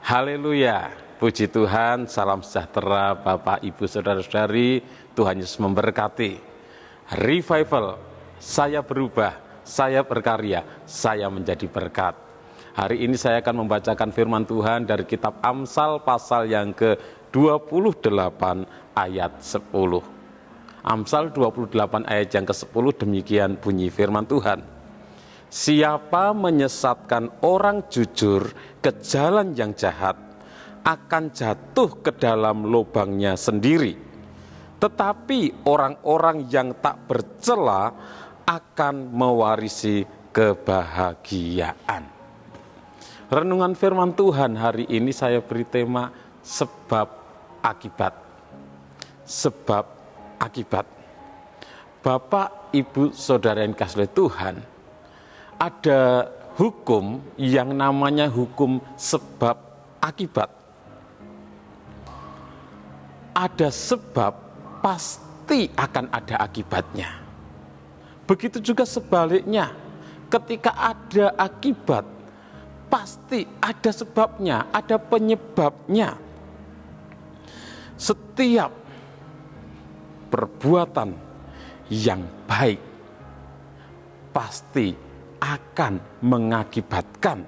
Haleluya, puji Tuhan, salam sejahtera Bapak, Ibu, Saudara-saudari, Tuhan Yesus memberkati. Revival, saya berubah, saya berkarya, saya menjadi berkat. Hari ini saya akan membacakan firman Tuhan dari kitab Amsal pasal yang ke-28 ayat 10. Amsal 28 ayat yang ke-10 demikian bunyi firman Tuhan. Siapa menyesatkan orang jujur ke jalan yang jahat akan jatuh ke dalam lubangnya sendiri. Tetapi orang-orang yang tak bercela akan mewarisi kebahagiaan. Renungan firman Tuhan hari ini saya beri tema sebab akibat. Sebab akibat. Bapak, Ibu, Saudara yang dikasihi Tuhan, ada hukum yang namanya hukum sebab akibat. Ada sebab, pasti akan ada akibatnya. Begitu juga sebaliknya, ketika ada akibat, pasti ada sebabnya, ada penyebabnya. Setiap perbuatan yang baik pasti akan mengakibatkan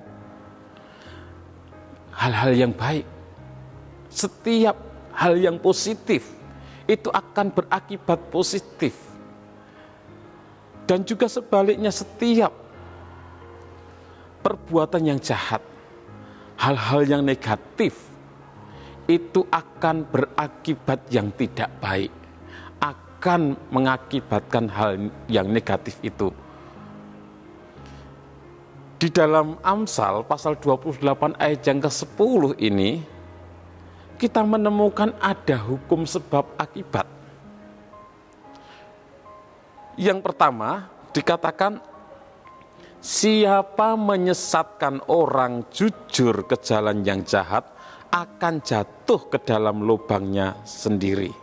hal-hal yang baik. Setiap hal yang positif itu akan berakibat positif. Dan juga sebaliknya, setiap perbuatan yang jahat, hal-hal yang negatif itu akan berakibat yang tidak baik, akan mengakibatkan hal yang negatif itu. Di dalam Amsal pasal 28 ayat yang ke-10 ini, kita menemukan ada hukum sebab akibat. Yang pertama dikatakan, siapa menyesatkan orang jujur ke jalan yang jahat akan jatuh ke dalam lubangnya sendiri.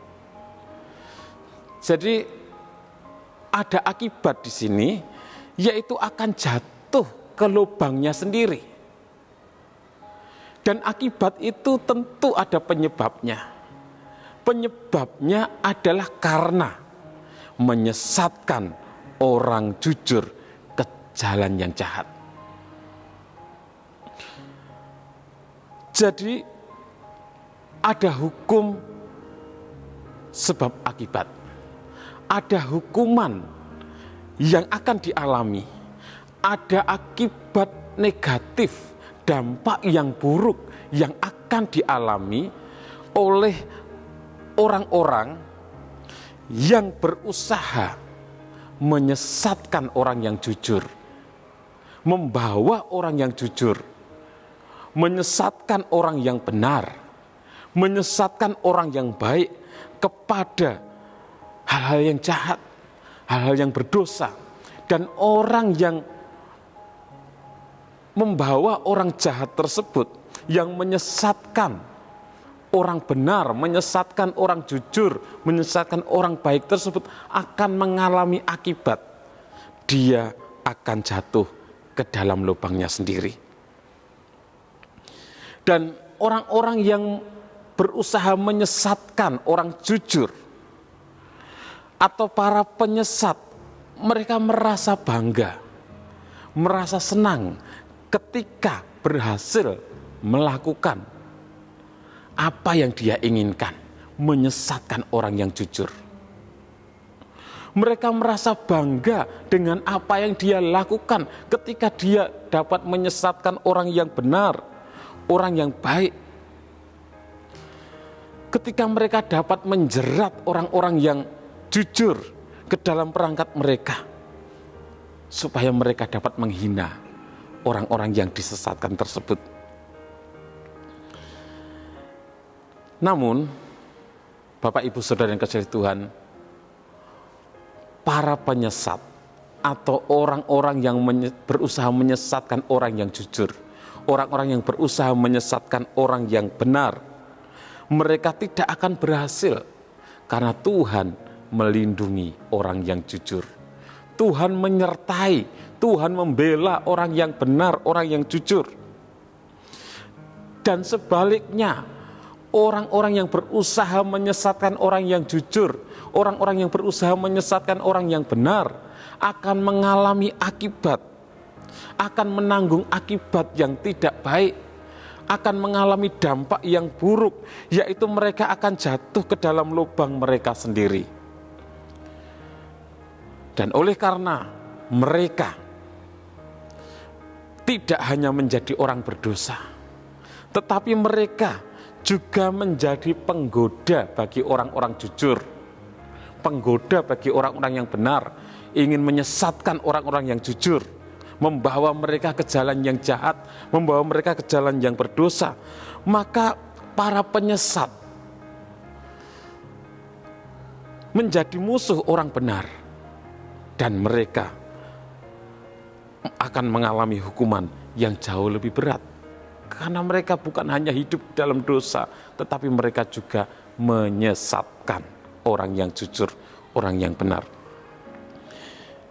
Jadi ada akibat di sini, yaitu akan jatuh ke lubangnya sendiri. Dan akibat itu tentu ada penyebabnya. Penyebabnya adalah karena menyesatkan orang jujur ke jalan yang jahat. Jadi ada hukum sebab akibat. Ada hukuman yang akan dialami. Ada akibat negatif, dampak yang buruk yang akan dialami oleh orang-orang yang berusaha menyesatkan orang yang jujur, membawa orang yang jujur, menyesatkan orang yang benar, menyesatkan orang yang baik kepada hal-hal yang jahat, hal-hal yang berdosa, dan orang yang membawa orang jahat tersebut yang menyesatkan orang benar, menyesatkan orang jujur, menyesatkan orang baik tersebut akan mengalami akibat. Dia akan jatuh ke dalam lubangnya sendiri. Dan orang-orang yang berusaha menyesatkan orang jujur atau para penyesat, mereka merasa bangga, merasa senang ketika berhasil melakukan apa yang dia inginkan, menyesatkan orang yang jujur. Mereka merasa bangga dengan apa yang dia lakukan ketika dia dapat menyesatkan orang yang benar, orang yang baik. Ketika mereka dapat menjerat orang-orang yang jujur ke dalam perangkat mereka, supaya mereka dapat menghina orang-orang yang disesatkan tersebut. Namun, Bapak, Ibu, Saudara yang dikasihi Tuhan, para penyesat atau orang-orang yang berusaha menyesatkan orang yang jujur, orang-orang yang berusaha menyesatkan orang yang benar, mereka tidak akan berhasil karena Tuhan melindungi orang yang jujur. Tuhan menyertai, Tuhan membela orang yang benar, orang yang jujur. Dan sebaliknya, orang-orang yang berusaha menyesatkan orang yang jujur, orang-orang yang berusaha menyesatkan orang yang benar, akan mengalami akibat, akan menanggung akibat yang tidak baik, akan mengalami dampak yang buruk, yaitu mereka akan jatuh ke dalam lubang mereka sendiri. Dan oleh karena mereka tidak hanya menjadi orang berdosa, tetapi mereka juga menjadi penggoda bagi orang-orang jujur, penggoda bagi orang-orang yang benar, ingin menyesatkan orang-orang yang jujur, membawa mereka ke jalan yang jahat, membawa mereka ke jalan yang berdosa. Maka para penyesat menjadi musuh orang benar, dan mereka akan mengalami hukuman yang jauh lebih berat. Karena mereka bukan hanya hidup dalam dosa, tetapi mereka juga menyesatkan orang yang jujur, orang yang benar.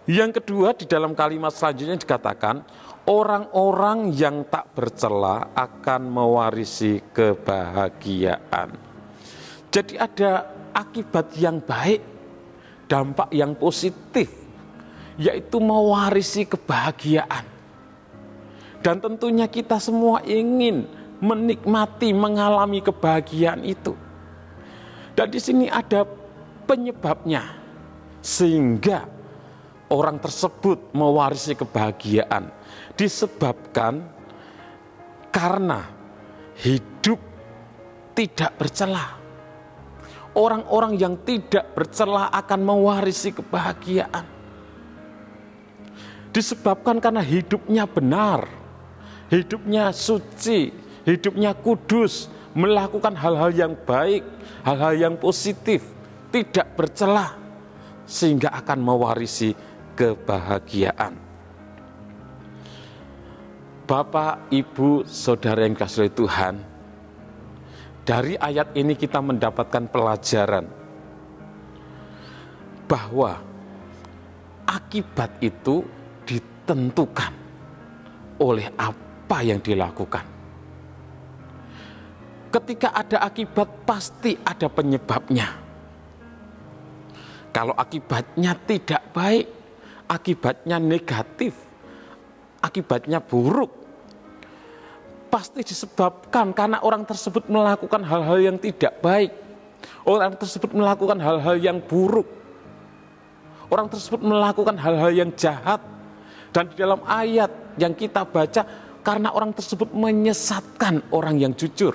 Yang kedua, di dalam kalimat selanjutnya dikatakan, orang-orang yang tak bercela akan mewarisi kebahagiaan. Jadi ada akibat yang baik, dampak yang positif, yaitu mewarisi kebahagiaan. Dan tentunya kita semua ingin menikmati, mengalami kebahagiaan itu. Dan di sini ada penyebabnya, sehingga orang tersebut mewarisi kebahagiaan. Disebabkan karena hidup tidak bercela. Orang-orang yang tidak bercela akan mewarisi kebahagiaan. Disebabkan karena hidupnya benar, hidupnya suci, hidupnya kudus, melakukan hal-hal yang baik, hal-hal yang positif, tidak bercela, sehingga akan mewarisi kebahagiaan. Bapak, Ibu, Saudara yang dikasihi Tuhan, dari ayat ini kita mendapatkan pelajaran bahwa akibat itu ditentukan oleh apa yang dilakukan. Ketika ada akibat, pasti ada penyebabnya. Kalau akibatnya tidak baik, akibatnya negatif, akibatnya buruk, pasti disebabkan karena orang tersebut melakukan hal-hal yang tidak baik, orang tersebut melakukan hal-hal yang buruk, orang tersebut melakukan hal-hal yang jahat. Dan di dalam ayat yang kita baca, karena orang tersebut menyesatkan orang yang jujur,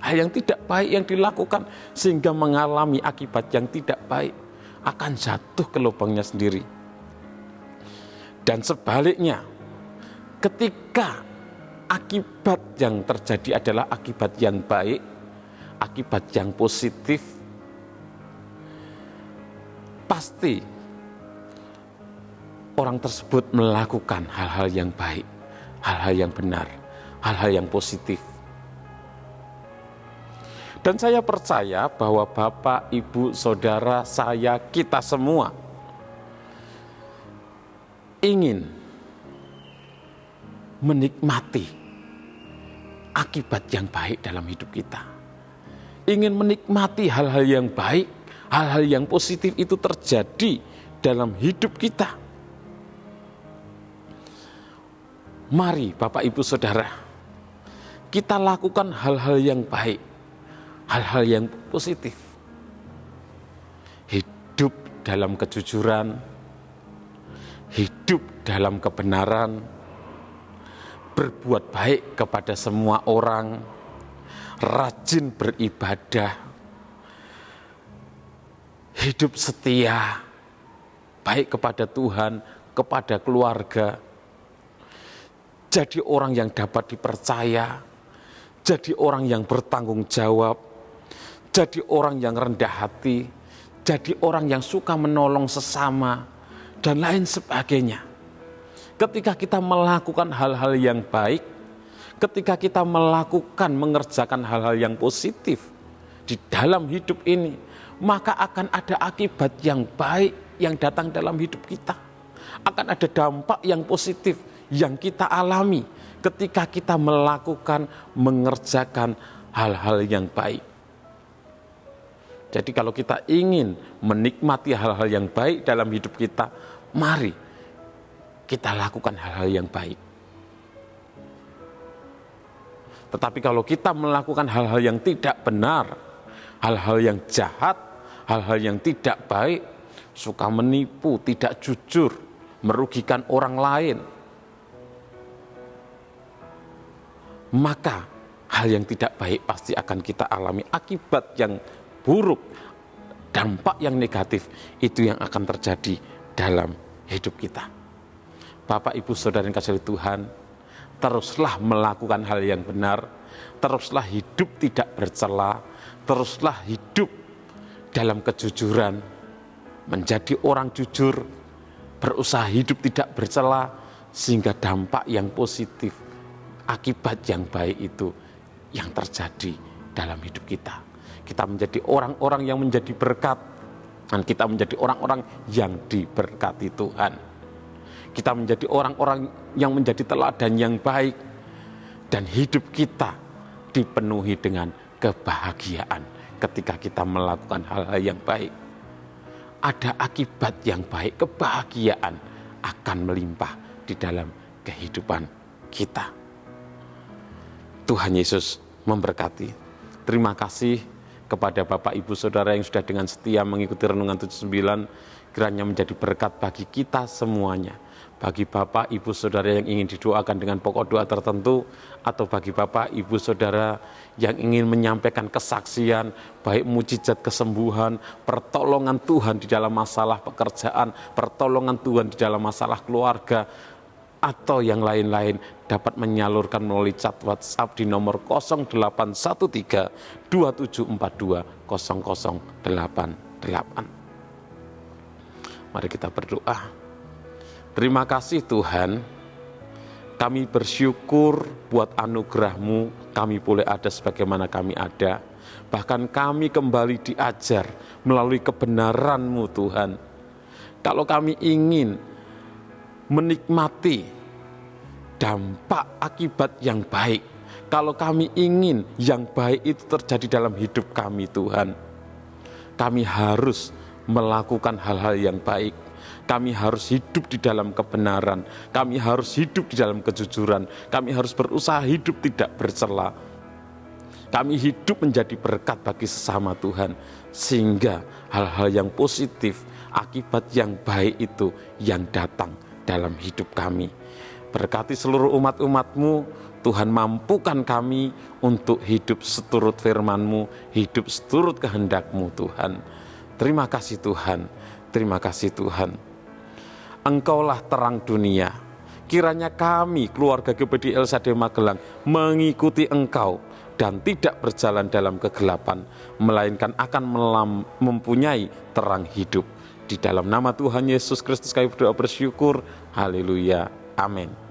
hal yang tidak baik yang dilakukan, sehingga mengalami akibat yang tidak baik, akan jatuh ke lubangnya sendiri. Dan sebaliknya, ketika akibat yang terjadi adalah akibat yang baik, akibat yang positif, pasti orang tersebut melakukan hal-hal yang baik, hal-hal yang benar, hal-hal yang positif. Dan saya percaya bahwa Bapak, Ibu, Saudara, saya, kita semua ingin menikmati akibat yang baik dalam hidup kita. Ingin menikmati hal-hal yang baik, hal-hal yang positif itu terjadi dalam hidup kita. Mari Bapak, Ibu, Saudara, kita lakukan hal-hal yang baik, hal-hal yang positif. Hidup dalam kejujuran, hidup dalam kebenaran, berbuat baik kepada semua orang, rajin beribadah, hidup setia, baik kepada Tuhan, kepada keluarga, jadi orang yang dapat dipercaya, jadi orang yang bertanggung jawab, jadi orang yang rendah hati, jadi orang yang suka menolong sesama, dan lain sebagainya. Ketika kita melakukan hal-hal yang baik, ketika kita mengerjakan hal-hal yang positif di dalam hidup ini, maka akan ada akibat yang baik yang datang dalam hidup kita. Akan ada dampak yang positif yang kita alami ketika kita mengerjakan hal-hal yang baik. Jadi kalau kita ingin menikmati hal-hal yang baik dalam hidup kita, mari kita lakukan hal-hal yang baik. Tetapi kalau kita melakukan hal-hal yang tidak benar, hal-hal yang jahat, hal-hal yang tidak baik, suka menipu, tidak jujur, merugikan orang lain, maka hal yang tidak baik pasti akan kita alami. Akibat yang buruk, dampak yang negatif, itu yang akan terjadi dalam hidup kita. Bapak, Ibu, Saudara yang kasih Tuhan, teruslah melakukan hal yang benar, teruslah hidup tidak bercela, teruslah hidup dalam kejujuran, menjadi orang jujur, berusaha hidup tidak bercela, sehingga dampak yang positif, akibat yang baik itu yang terjadi dalam hidup kita. Kita menjadi orang-orang yang menjadi berkat, dan kita menjadi orang-orang yang diberkati Tuhan. Kita menjadi orang-orang yang menjadi teladan yang baik, dan hidup kita dipenuhi dengan kebahagiaan ketika kita melakukan hal-hal yang baik. Ada akibat yang baik, kebahagiaan akan melimpah di dalam kehidupan kita. Tuhan Yesus memberkati. Terima kasih kepada Bapak, Ibu, Saudara yang sudah dengan setia mengikuti Renungan 79, kiranya menjadi berkat bagi kita semuanya. Bagi Bapak, Ibu, Saudara yang ingin didoakan dengan pokok doa tertentu, atau bagi Bapak, Ibu, Saudara yang ingin menyampaikan kesaksian, baik mujizat kesembuhan, pertolongan Tuhan di dalam masalah pekerjaan, pertolongan Tuhan di dalam masalah keluarga, atau yang lain-lain, dapat menyalurkan melalui chat WhatsApp di nomor 0813 2742 0088. Mari kita berdoa. Terima kasih Tuhan, kami bersyukur buat anugerah-Mu, kami boleh ada sebagaimana kami ada. Bahkan kami kembali diajar melalui kebenaran-Mu Tuhan. Kalau kami ingin menikmati dampak akibat yang baik, kalau kami ingin yang baik itu terjadi dalam hidup kami Tuhan, kami harus melakukan hal-hal yang baik. Kami harus hidup di dalam kebenaran, kami harus hidup di dalam kejujuran, kami harus berusaha hidup tidak bercela. Kami hidup menjadi berkat bagi sesama Tuhan, sehingga hal-hal yang positif, akibat yang baik itu yang datang dalam hidup kami. Berkati seluruh umat-Umat-Mu, Tuhan mampukan kami untuk hidup seturut firman-Mu, hidup seturut kehendak-Mu Tuhan. Terima kasih Tuhan, terima kasih Tuhan. Engkaulah terang dunia. Kiranya kami, keluarga GBD LSD Magelang, mengikuti Engkau dan tidak berjalan dalam kegelapan, melainkan akan mempunyai terang hidup. Di dalam nama Tuhan Yesus Kristus kami berdoa bersyukur. Haleluya. Amin.